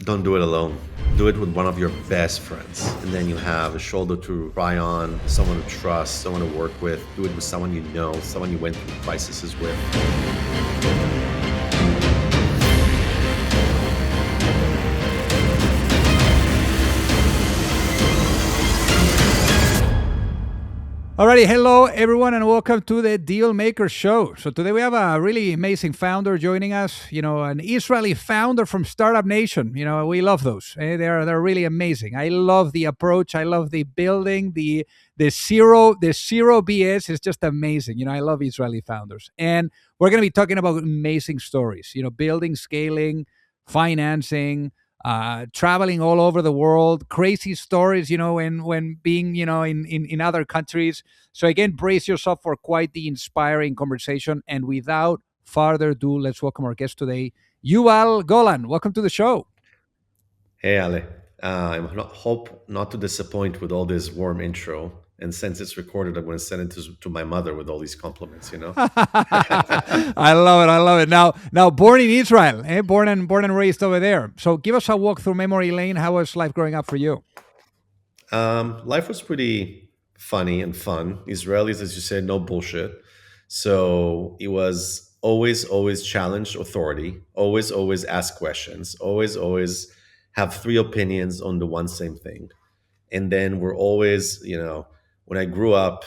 Don't do it alone. Do it with one of your best friends. And then you have a shoulder to cry on, someone to trust, someone to work with. Do it with someone you know, someone you went through crises with. Alrighty, hello everyone, and welcome to the Deal Maker Show. So today we have a really amazing founder joining us. An Israeli founder from Startup Nation. We love those. They're really amazing. I love the approach. I love the building. The zero BS is just amazing. I love Israeli founders, and we're going to be talking about amazing stories. Building, scaling, financing, traveling all over the world, crazy stories, when being, in other countries. So again, brace yourself for quite the inspiring conversation. And without further ado, let's welcome our guest today, Yuval Golan. Welcome to the show. Hey, Ale. Hope not to disappoint with all this warm intro. And since it's recorded, I'm going to send it to my mother with all these compliments. I love it. I love it. Now, born in Israel, born and raised over there. So give us a walk through memory lane. How was life growing up for you? Life was pretty funny and fun. Israelis, as you said, no bullshit. So it was always challenge authority, always ask questions, always have three opinions on the one same thing. And then we're always, when I grew up,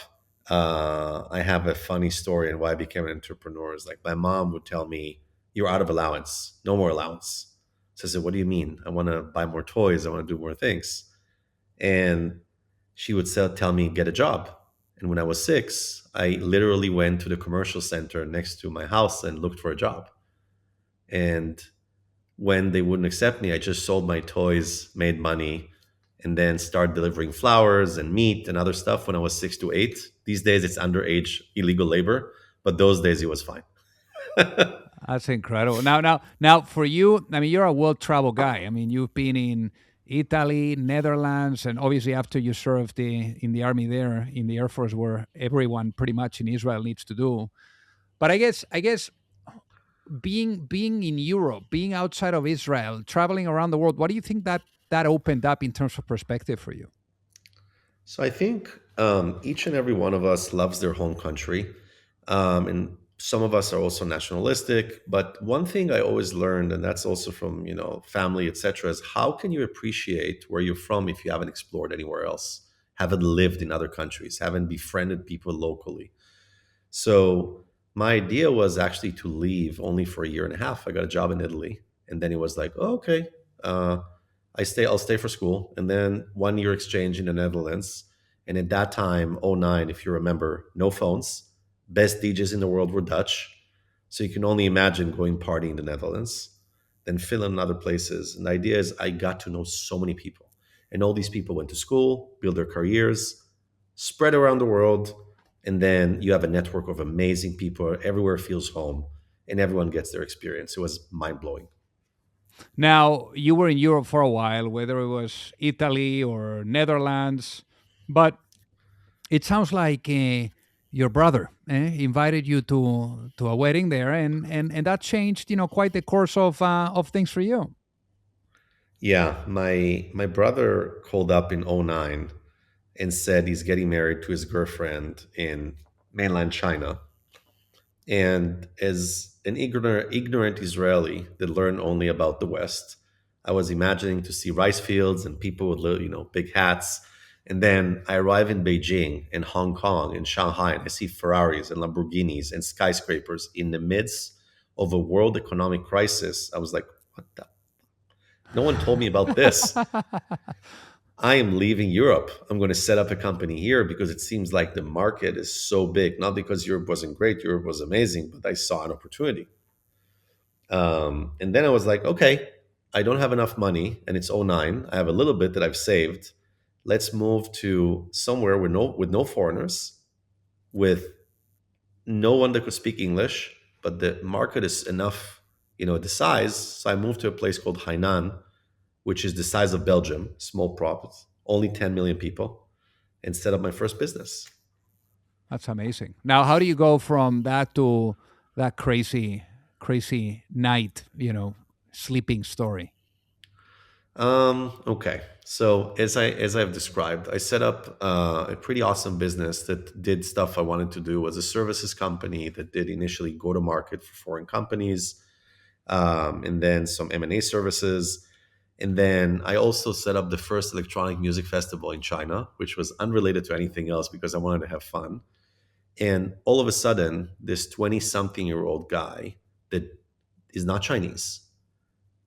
I have a funny story on why I became an entrepreneur. Is like my mom would tell me, "You're out of allowance, no more allowance." So I said, "What do you mean? I want to buy more toys. I want to do more things." And she would tell me, "Get a job." And when I was 6, I literally went to the commercial center next to my house and looked for a job. And when they wouldn't accept me, I just sold my toys, made money, and then started delivering flowers and meat and other stuff when I was 6 to 8. These days it's underage illegal labor, but those days it was fine. That's incredible. Now, for you, I mean, you're a world travel guy. I mean, you've been in Italy, Netherlands, and obviously after you served in the army there, in the Air Force, where everyone pretty much in Israel needs to do. But I guess being in Europe, being outside of Israel, traveling around the world, what do you think that opened up in terms of perspective for you? So I think each and every one of us loves their home country. And some of us are also nationalistic. But one thing I always learned, and that's also from, family, etc., is how can you appreciate where you're from if you haven't explored anywhere else, haven't lived in other countries, haven't befriended people locally? So my idea was actually to leave only for a year and a half. I got a job in Italy, and then it was like, oh, okay, uh, I'll stay for school, and then 1 year exchange in the Netherlands. And at that time, '09, if you remember, no phones. Best DJs in the world were Dutch, so you can only imagine going party in the Netherlands, then Finland and other places. And the idea is, I got to know so many people, and all these people went to school, built their careers, spread around the world, and then you have a network of amazing people. Everywhere feels home, and everyone gets their experience. It was mind blowing. Now, you were in Europe for a while, whether it was Italy or Netherlands, but it sounds like your brother invited you to a wedding there, and that changed, quite the course of things for you. Yeah, my brother called up in '09 and said he's getting married to his girlfriend in mainland China. And as an ignorant Israeli that learned only about the West, I was imagining to see rice fields and people with big hats. And then I arrive in Beijing, in Hong Kong, in Shanghai, and I see Ferraris and Lamborghinis and skyscrapers in the midst of a world economic crisis. I was like, what the? No one told me about this. I am leaving Europe. I'm going to set up a company here because it seems like the market is so big. Not because Europe wasn't great, Europe was amazing, but I saw an opportunity. And then I was like, okay, I don't have enough money, and it's '09. I have a little bit that I've saved. Let's move to somewhere with no foreigners, with no one that could speak English, but the market is enough, the size. So I moved to a place called Hainan, which is the size of Belgium, small profits, only 10 million people, and set up my first business. That's amazing. Now, how do you go from that to that crazy night, sleeping story? Okay. So as I've described, I set up a pretty awesome business that did stuff I wanted to do. It was a services company that did initially go to market for foreign companies, and then some M&A services. And then I also set up the first electronic music festival in China, which was unrelated to anything else because I wanted to have fun. And all of a sudden, this 20 something year old guy that is not Chinese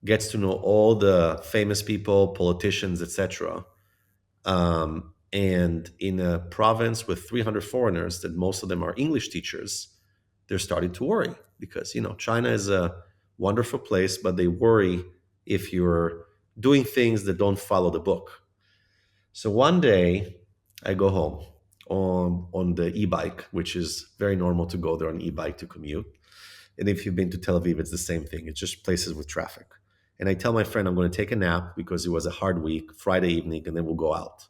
gets to know all the famous people, politicians, etc. And in a province with 300 foreigners, that most of them are English teachers, they're starting to worry because China is a wonderful place, but they worry if you're doing things that don't follow the book. So one day, I go home on the e-bike, which is very normal to go there on e-bike to commute. And if you've been to Tel Aviv, it's the same thing. It's just places with traffic. And I tell my friend I'm going to take a nap because it was a hard week, Friday evening, and then we'll go out.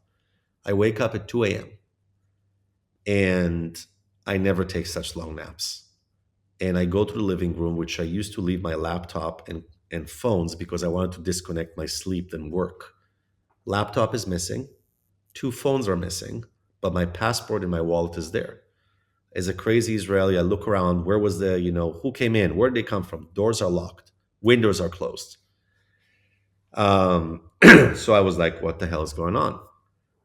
I wake up at 2 a.m. and I never take such long naps. And I go to the living room, which I used to leave my laptop and phones because I wanted to disconnect my sleep and work. Laptop is missing, two phones are missing, but my passport and my wallet is there. As a crazy Israeli, I look around. Where was who came in? Where did they come from? Doors are locked, windows are closed. So I was like, what the hell is going on?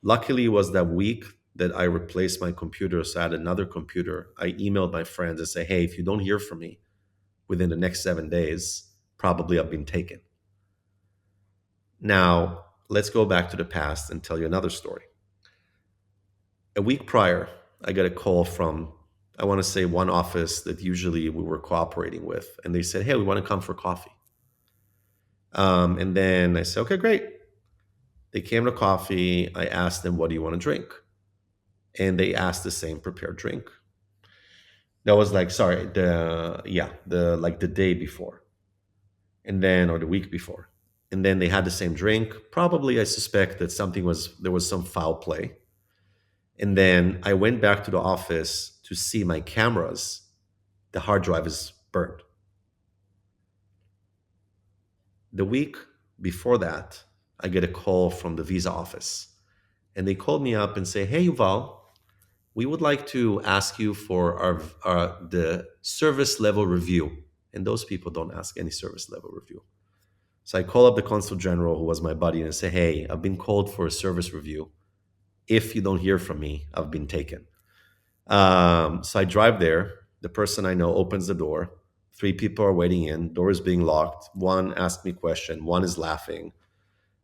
Luckily, it was that week that I replaced my computer. So I had another computer. I emailed my friends and say, hey, if you don't hear from me within the next 7 days, probably I've been taken. Now, let's go back to the past and tell you another story. A week prior, I got a call from, I want to say, one office that usually we were cooperating with. And they said, hey, we want to come for coffee. And then I said, okay, great. They came to coffee. I asked them, what do you want to drink? And they asked the same prepared drink. That was like, sorry, the day before. And then, or the week before. And then they had the same drink. Probably, I suspect that there was some foul play. And then I went back to the office to see my cameras. The hard drive is burned. The week before that, I get a call from the visa office. And they called me up and say, hey, Yuval, we would like to ask you for the service level review. And those people don't ask any service level review. So I call up the consul general, who was my buddy, and I say, hey, I've been called for a service review. If you don't hear from me, I've been taken. So I drive there. The person I know opens the door. Three people are waiting in. Door is being locked. One asked me a question. One is laughing.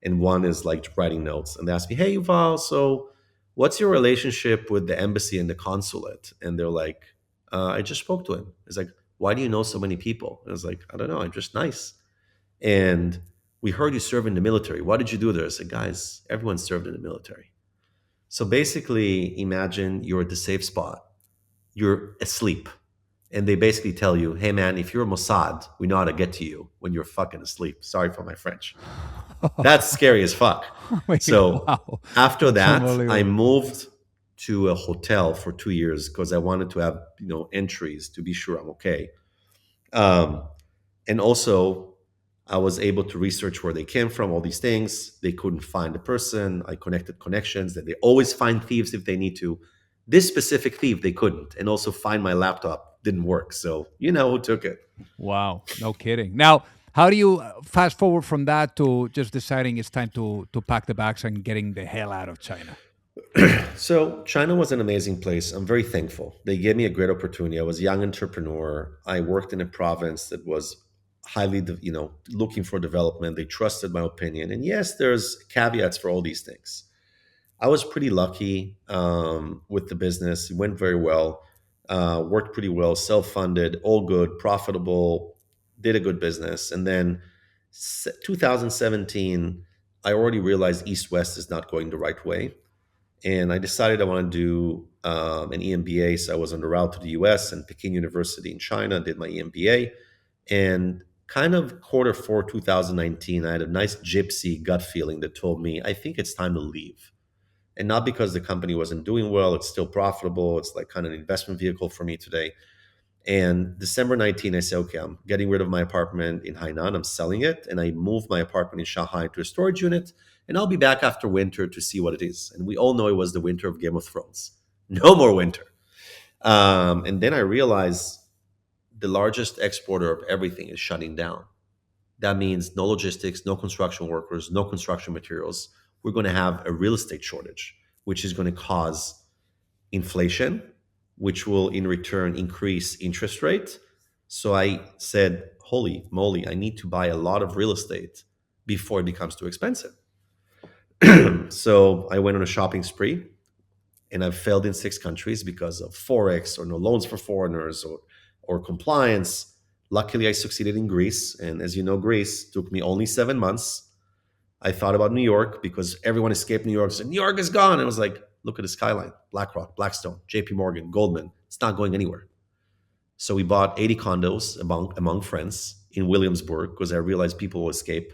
And one is like writing notes. And they ask me, hey, Yuval, so what's your relationship with the embassy and the consulate? And they're like, I just spoke to him. It's like, why do you know so many people? And I was like, I don't know. I'm just nice. And we heard you serve in the military. What did you do there? I said, guys, everyone served in the military. So basically, imagine you're at the safe spot, you're asleep, and they basically tell you, hey man, if you're Mossad, we know how to get to you when you're fucking asleep. Sorry for my French. That's scary as fuck. Wait, So wow. after That's that, I unbelievable. moved to a hotel for 2 years because I wanted to have, entries to be sure I'm okay. Um, and also, I was able to research where they came from, all these things. They couldn't find the person. I connected connections that they always find thieves if they need to. This specific thief, they couldn't. And also, find my laptop didn't work. So, you know who took it. Wow, no kidding. Now, how do you fast forward from that to just deciding it's time to pack the bags and getting the hell out of China? So China was an amazing place. I'm very thankful. They gave me a great opportunity. I was a young entrepreneur. I worked in a province that was highly, looking for development. They trusted my opinion. And yes, there's caveats for all these things. I was pretty lucky with the business. It went very well. Worked pretty well, self-funded, all good, profitable. Did a good business. And then 2017, I already realized East West is not going the right way, and I decided I want to do an EMBA. So I was on the route to the US and Peking University in China, did my EMBA. And kind of quarter 4 2019, I had a nice gypsy gut feeling that told me, I think it's time to leave. And not because the company wasn't doing well, it's still profitable. It's like kind of an investment vehicle for me today. And December 19, I say, okay, I'm getting rid of my apartment in Hainan. I'm selling it. And I move my apartment in Shanghai to a storage unit. And I'll be back after winter to see what it is. And we all know it was the winter of Game of Thrones. No more winter. And then I realized the largest exporter of everything is shutting down. That means no logistics, no construction workers, no construction materials. We're going to have a real estate shortage, which is going to cause inflation, which will in return increase interest rate. So I said, holy moly, I need to buy a lot of real estate before it becomes too expensive. So I went on a shopping spree and I've failed in 6 countries because of Forex or no loans for foreigners or compliance. Luckily, I succeeded in Greece. And as you know, Greece took me only 7 months. I thought about New York because everyone escaped New York. Said New York is gone. And I was like, look at the skyline: BlackRock, Blackstone, JP Morgan, Goldman. It's not going anywhere. So we bought 80 condos among friends in Williamsburg because I realized people will escape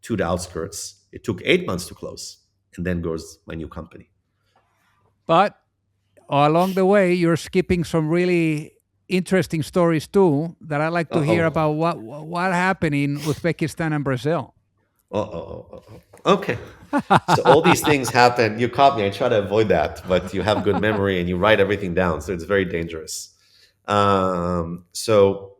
to the outskirts. It took 8 months to close. And then goes my new company. But along the way, you're skipping some really interesting stories too that I'd like to hear Uh-oh. about what happened in Uzbekistan and Brazil. Uh-oh. Okay. So all these things happen. You caught me. I try to avoid that, but you have good memory and you write everything down. So it's very dangerous. So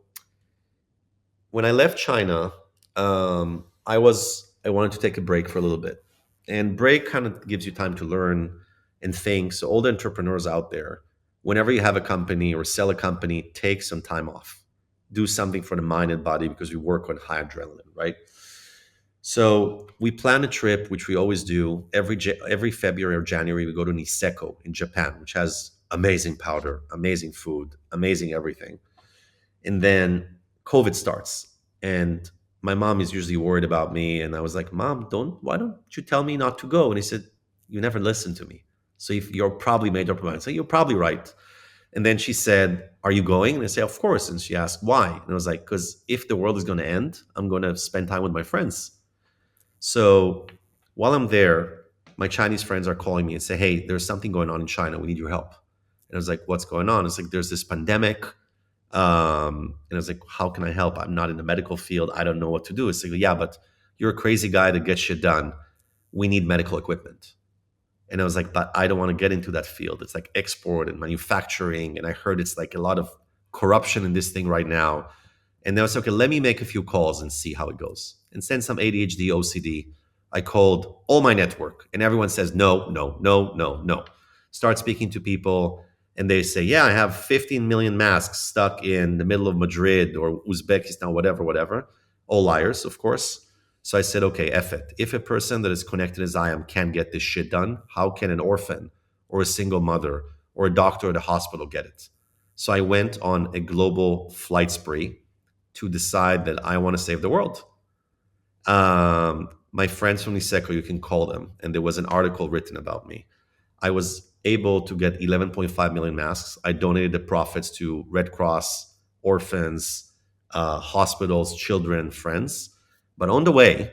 when I left China, I wanted to take a break for a little bit, and break kind of gives you time to learn and think. So all the entrepreneurs out there, whenever you have a company or sell a company, take some time off, do something for the mind and body because we work on high adrenaline, right? So we plan a trip, which we always do every February or January. We go to Niseko in Japan, which has amazing powder, amazing food, amazing everything. And then COVID starts, and my mom is usually worried about me. And I was like, Mom, don't why don't you tell me not to go? And he said, you never listen to me. So if you're probably made up your mind. So you're probably right. And then she said, are you going? And I say, of course. And she asked, why? And I was like, because if the world is going to end, I'm going to spend time with my friends. So while I'm there, my Chinese friends are calling me and say, hey, there's something going on in China. We need your help. And I was like, what's going on? It's like, there's this pandemic. And I was like, how can I help? I'm not in the medical field. I don't know what to do. It's like, yeah, but you're a crazy guy that gets shit done. We need medical equipment. And I was like, but I don't want to get into that field. It's like export and manufacturing. And I heard it's like a lot of corruption in this thing right now. And then I was like, okay, let me make a few calls and see how it goes. And send some ADHD, OCD. I called all my network and everyone says, no, no, no, no, no. Start speaking to people and they say, yeah, I have 15 million masks stuck in the middle of Madrid or Uzbekistan, whatever, whatever. All liars, of course. So I said, okay, F it. If a person that is connected as I am can get this shit done, how can an orphan or a single mother or a doctor at a hospital get it? So I went on a global flight spree to decide that I want to save the world. My friends from Niseko, you can call them, and there was an article written about me. I was able to get 11.5 million masks. I donated the profits to Red Cross, orphans, hospitals, children, friends. But on the way,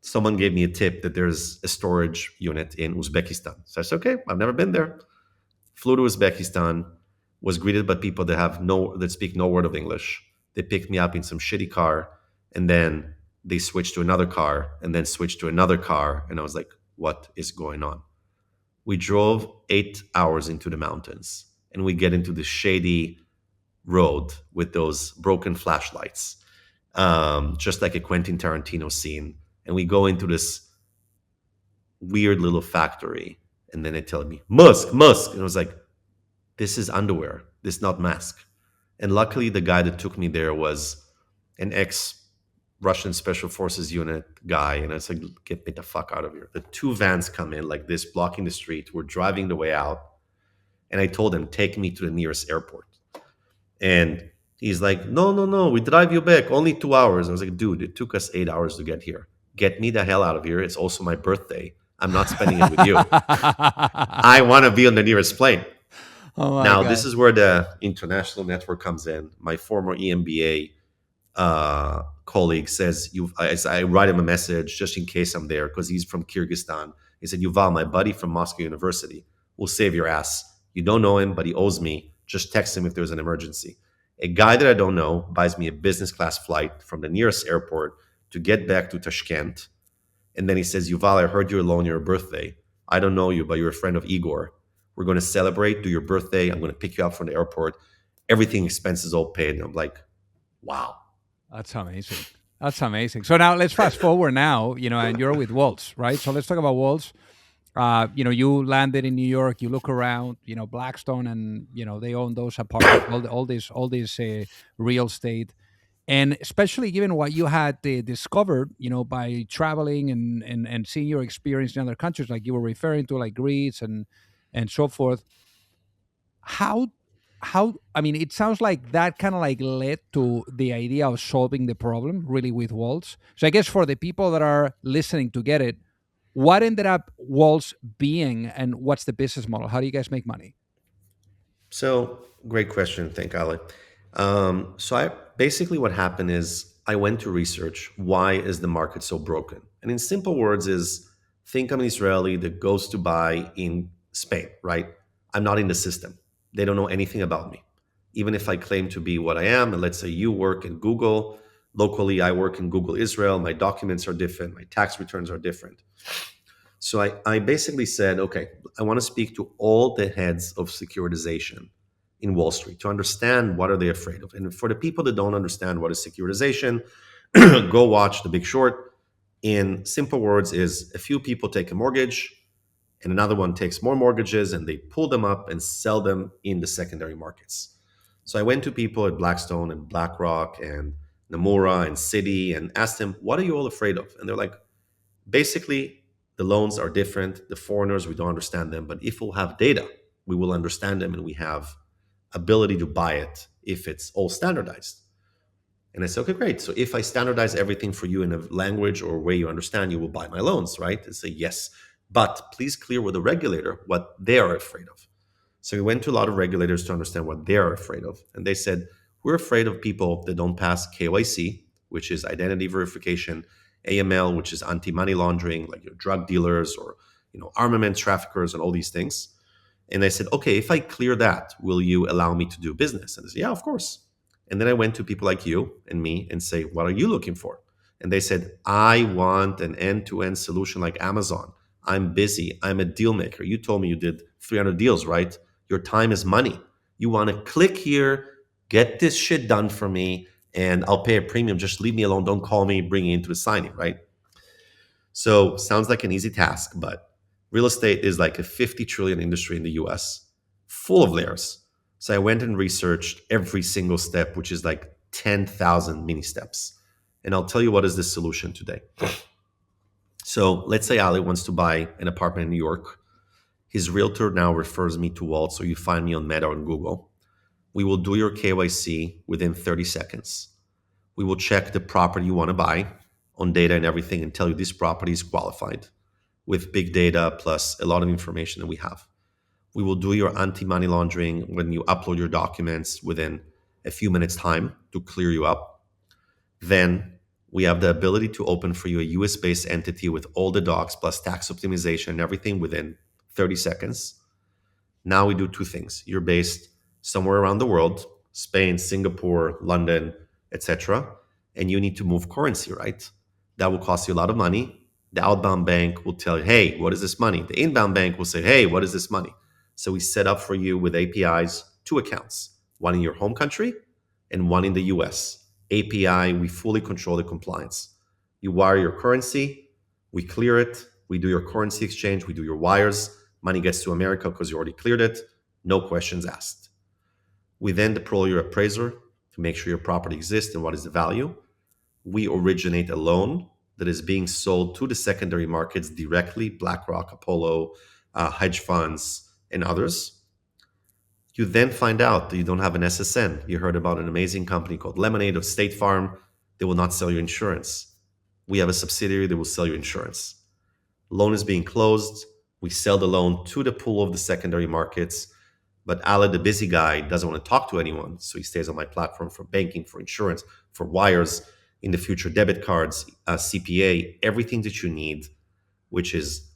someone gave me a tip that there's a storage unit in Uzbekistan. So I said, okay, I've never been there. Flew to Uzbekistan, was greeted by people that speak no word of English. They picked me up in some shitty car, and then they switched to another car, and then switched to another car. And I was like, what is going on? We drove 8 hours into the mountains, and we get into the shady road with those broken flashlights, just like a Quentin Tarantino scene. And we go into this weird little factory, and then they tell me, Musk, Musk. And I was like, this is underwear. This is not mask. And luckily, the guy that took me there was an ex Russian Special Forces unit guy. And I was like, get me the fuck out of here. The two vans come in like this, blocking the street. We're driving the way out. And I told him, take me to the nearest airport. And he's like, no, no, no, we drive you back. Only 2 hours. I was like, dude, it took us 8 hours to get here. Get me the hell out of here. It's also my birthday. I'm not spending it with you. I want to be on the nearest plane. Oh my Now, God. this is where the international network comes in. My former EMBA colleague says, I write him a message just in case I'm there because he's from Kyrgyzstan. He said, Yuval, my buddy from Moscow University will save your ass. You don't know him, but he owes me. Just text him if there's an emergency. A guy that I don't know buys me a business class flight from the nearest airport to get back to Tashkent. And then he says, Yuval, I heard you're alone on your birthday. I don't know you, but you're a friend of Igor. We're going to celebrate, do your birthday. I'm going to pick you up from the airport. Everything expenses all paid. And I'm like, wow. That's amazing. That's amazing. So now let's fast forward now, and you're with Waltz, right? So let's talk about Waltz. You landed in New York, you look around, Blackstone, and they own those apartments, all this real estate, and especially given what you had discovered, by traveling and seeing your experience in other countries, like you were referring to, like Greece and so forth. How how I mean, it sounds like that kind of like led to the idea of solving the problem really with Waltz. So I guess for the people that are listening to get it, what ended up Waltz being, and what's the business model? How do you guys make money? So great question. Thank Ali. So I basically what happened is I went to research why is the market so broken, and in simple words is think I'm an Israeli that goes to buy in Spain, right? I'm not in the system. They don't know anything about me, even if I claim to be what I am. And let's say you work in Google locally, I work in Google Israel. My documents are different. My tax returns are different. So I basically said, okay, I want to speak to all the heads of securitization in Wall Street to understand what are they afraid of. And for the people that don't understand what is securitization, go watch The Big Short. In simple words, is a few people take a mortgage and another one takes more mortgages and they pull them up and sell them in the secondary markets. So I went to people at Blackstone and BlackRock and Nomura and Citi and asked them, what are you all afraid of? And they're like, basically, the loans are different. The foreigners, we don't understand them. But if we'll have data, we will understand them and we have ability to buy it if it's all standardized. And I said, okay, great. So if I standardize everything for you in a language or way you understand, you will buy my loans, right? They say, yes. But please clear with the regulator what they are afraid of. So we went to a lot of regulators to understand what they're afraid of. And they said, we're afraid of people that don't pass KYC, which is identity verification, AML, which is anti-money laundering, like your drug dealers or armament traffickers and all these things. And I said, okay, if I clear that, will you allow me to do business? And they said, yeah, of course. And then I went to people like you and me and say, what are you looking for? And they said, I want an end-to-end solution like Amazon. I'm busy. I'm a deal maker. You told me you did 300 deals, right? Your time is money. You want to click here, get this shit done for me, and I'll pay a premium. Just leave me alone. Don't call me, bring me into the signing, right? So sounds like an easy task, but real estate is like a 50 trillion industry in the US, full of layers. So I went and researched every single step, which is like 10,000 mini steps. And I'll tell you what is the solution today. So let's say Ali wants to buy an apartment in New York. His realtor now refers me to Waltz, so you find me on Meta or Google. We will do your KYC within 30 seconds. We will check the property you want to buy on data and everything and tell you this property is qualified with big data plus a lot of information that we have. We will do your anti-money laundering when you upload your documents within a few minutes time to clear you up. Then we have the ability to open for you a US-based entity with all the docs plus tax optimization and everything within 30 seconds. Now we do two things. You're based somewhere around the world, Spain, Singapore, London, etc. And you need to move currency, right? That will cost you a lot of money. The outbound bank will tell you, hey, what is this money? The inbound bank will say, hey, what is this money? So we set up for you with APIs two accounts, one in your home country and one in the US. API, we fully control the compliance. You wire your currency, we clear it, we do your currency exchange, we do your wires, money gets to America because you already cleared it, no questions asked. We then deploy your appraiser to make sure your property exists and what is the value. We originate a loan that is being sold to the secondary markets directly, BlackRock, Apollo, hedge funds, and others. You then find out that you don't have an SSN. You heard about an amazing company called Lemonade or State Farm. They will not sell you insurance. We have a subsidiary that will sell you insurance. Loan is being closed. We sell the loan to the pool of the secondary markets. But Ale, the busy guy, doesn't want to talk to anyone. So he stays on my platform for banking, for insurance, for wires, in the future, debit cards, CPA, everything that you need, which is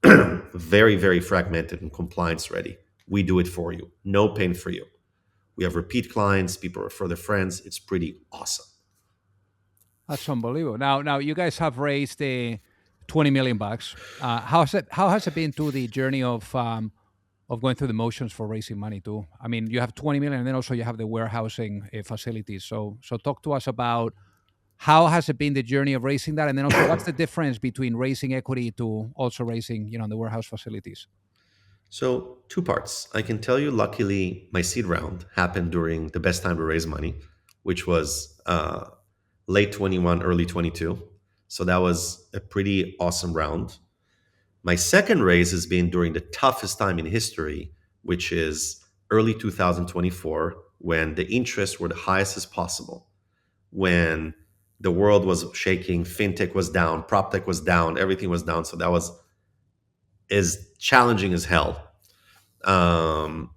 very, very fragmented and compliance ready. We do it for you. No pain for you. We have repeat clients, people refer their friends. It's pretty awesome. That's unbelievable. Now you guys have raised 20 million bucks. How has it been to the journey of going through the motions for raising money too? I mean, you have 20 million, and then also you have the warehousing facilities. So talk to us about how has it been the journey of raising that, and then also what's the difference between raising equity to also raising the warehouse facilities. So, two parts. I can tell you, luckily, my seed round happened during the best time to raise money, which was late 21, early 22. So, that was a pretty awesome round. My second raise has been during the toughest time in history, which is early 2024, when the interests were the highest as possible, when the world was shaking, fintech was down, proptech was down, everything was down. So, that was as challenging as hell. Um,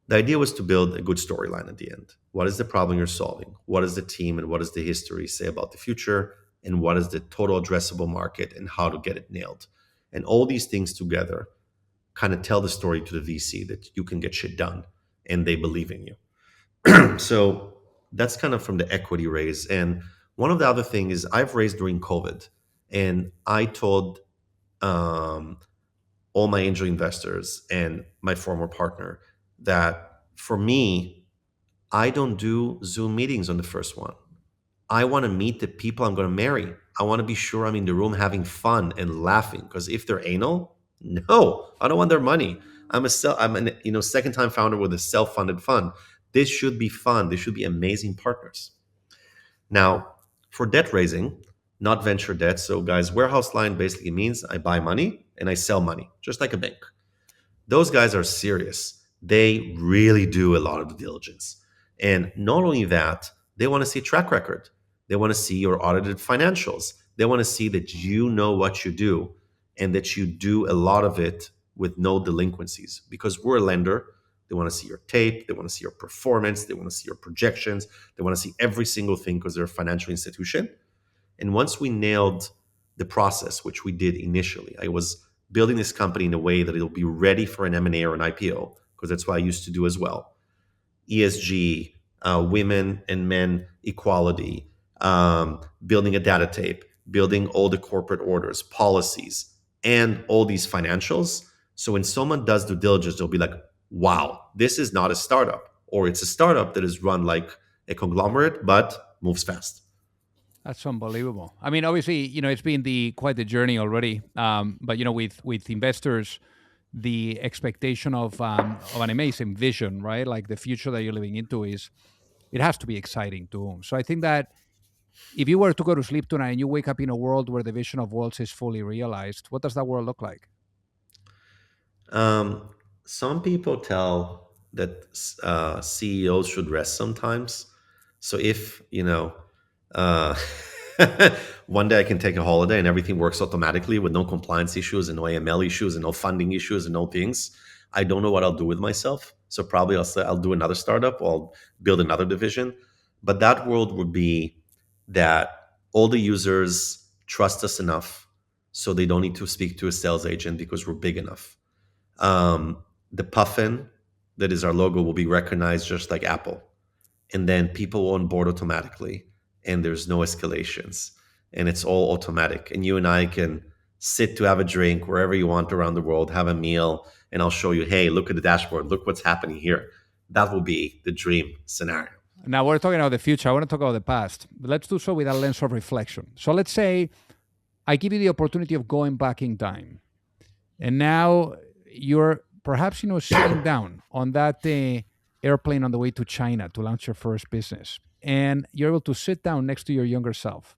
the idea was to build a good storyline at the end. What is the problem you're solving? What does the team and what does the history say about the future? And what is the total addressable market and how to get it nailed? And all these things together kind of tell the story to the VC that you can get shit done and they believe in you. So that's kind of from the equity raise. And one of the other things is I've raised during COVID, and I told um, all my angel investors and my former partner that for me, I don't do Zoom meetings on the first one. I want to meet the people I'm going to marry. I want to be sure I'm in the room having fun and laughing. Because if they're anal, no, I don't want their money. I'm an second time founder with a self funded fund. This should be fun. This should be amazing partners. Now, for debt raising, not venture debt. So, guys, warehouse line basically means I buy money and I sell money, just like a bank. Those guys are serious. They really do a lot of due diligence. And not only that, they want to see a track record. They want to see your audited financials. They want to see that you know what you do and that you do a lot of it with no delinquencies. Because we're a lender, they want to see your tape, they want to see your performance, they want to see your projections, they want to see every single thing because they're a financial institution. And once we nailed the process, which we did initially, I was building this company in a way that it'll be ready for an M&A or an IPO, because that's what I used to do as well. ESG, women and men equality, building a data tape, building all the corporate orders, policies, and all these financials. So when someone does due diligence, they'll be like, wow, this is not a startup, or it's a startup that is run like a conglomerate, but moves fast. That's unbelievable. I mean, obviously, it's been the quite the journey already. But with investors, the expectation of an amazing vision, right? Like the future that you're living into it has to be exciting too. So I think that if you were to go to sleep tonight and you wake up in a world where the vision of Waltz is fully realized, what does that world look like? Um, some people tell that CEOs should rest sometimes. So if uh, one day I can take a holiday and everything works automatically with no compliance issues and no AML issues and no funding issues and no things, I don't know what I'll do with myself. So probably I'll do another startup or I'll build another division. But that world would be that all the users trust us enough so they don't need to speak to a sales agent because we're big enough. The puffin that is our logo will be recognized just like Apple. And then people will onboard automatically and there's no escalations and it's all automatic. And you and I can sit to have a drink wherever you want around the world, have a meal, and I'll show you, hey, look at the dashboard, look what's happening here. That will be the dream scenario. Now we're talking about the future. I want to talk about the past, but let's do so with a lens of reflection. So let's say I give you the opportunity of going back in time, and now you're perhaps sitting down on that airplane on the way to China to launch your first business, and you're able to sit down next to your younger self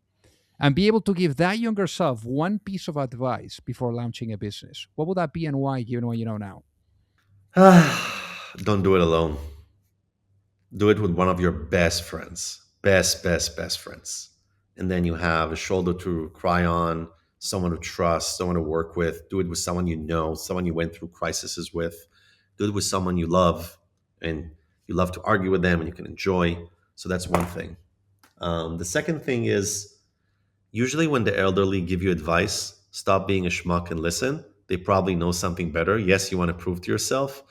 and be able to give that younger self one piece of advice before launching a business. What would that be and why, given what you know now? Don't do it alone. Do it with one of your best friends, best friends. And then you have a shoulder to cry on, someone to trust, someone to work with. Do it with someone you know, someone you went through crises with. Do it with someone you love and you love to argue with them and you can enjoy. So that's one thing. The second thing is usually when the elderly give you advice, stop being a schmuck and listen. They probably know something better. Yes, you want to prove to yourself.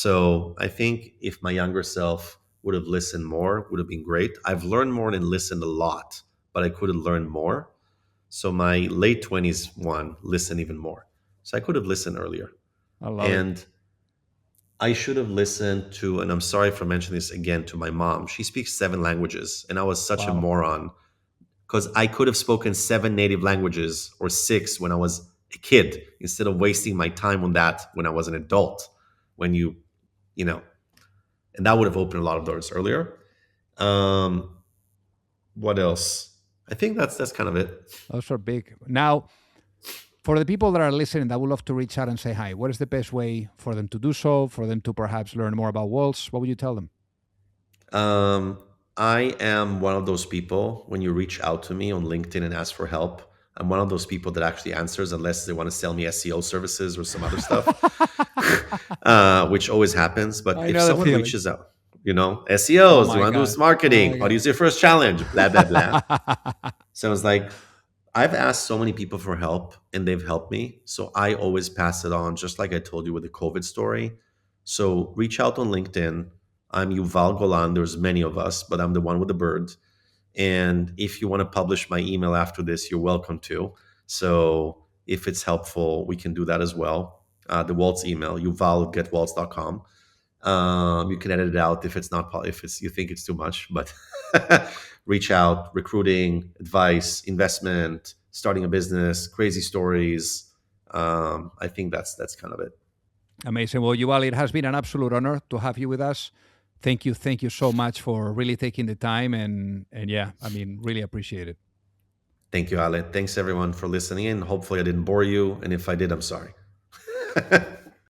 So I think if my younger self would have listened more, would have been great. I've learned more and listened a lot, but I could have learned more. So my late 20s one, listen even more. So I could have listened earlier. I love it. And I should have listened to, and I'm sorry for mentioning this again, to my mom. She speaks 7 languages, and I was such a Wow. moron because I could have spoken 7 native languages or 6 when I was a kid instead of wasting my time on that when I was an adult. When you know, and that would have opened a lot of doors earlier. Um, what else? I think that's kind of it. Those are big. Now, for the people that are listening that would love to reach out and say hi, what is the best way for them to do so, for them to perhaps learn more about Waltz? What would you tell them? Um, I am one of those people when you reach out to me on LinkedIn and ask for help. I'm one of those people that actually answers unless they want to sell me SEO services or some other stuff, which always happens. But I if know the someone feeling. reaches out, you know, Oh SEOs, you my want to do God. this Oh my marketing, how do God. you use your first challenge, blah, blah, blah. So it's like, I've asked so many people for help and they've helped me. So I always pass it on, just like I told you with the COVID story. So reach out on LinkedIn. I'm Yuval Golan. There's many of us, but I'm the one with the bird. And if you want to publish my email after this, you're welcome to. So if it's helpful, we can do that as well. The Waltz email, yuval@getwaltz.com. You can edit it out if it's not if it's you think it's too much, but reach out, recruiting, advice, investment, starting a business, crazy stories. I think that's kind of it. Amazing. Well, Yuval, it has been an absolute honor to have you with us. Thank you so much for really taking the time and yeah, I mean, really appreciate it. Thank you, Ale. Thanks everyone for listening in. Hopefully I didn't bore you, and if I did, I'm sorry.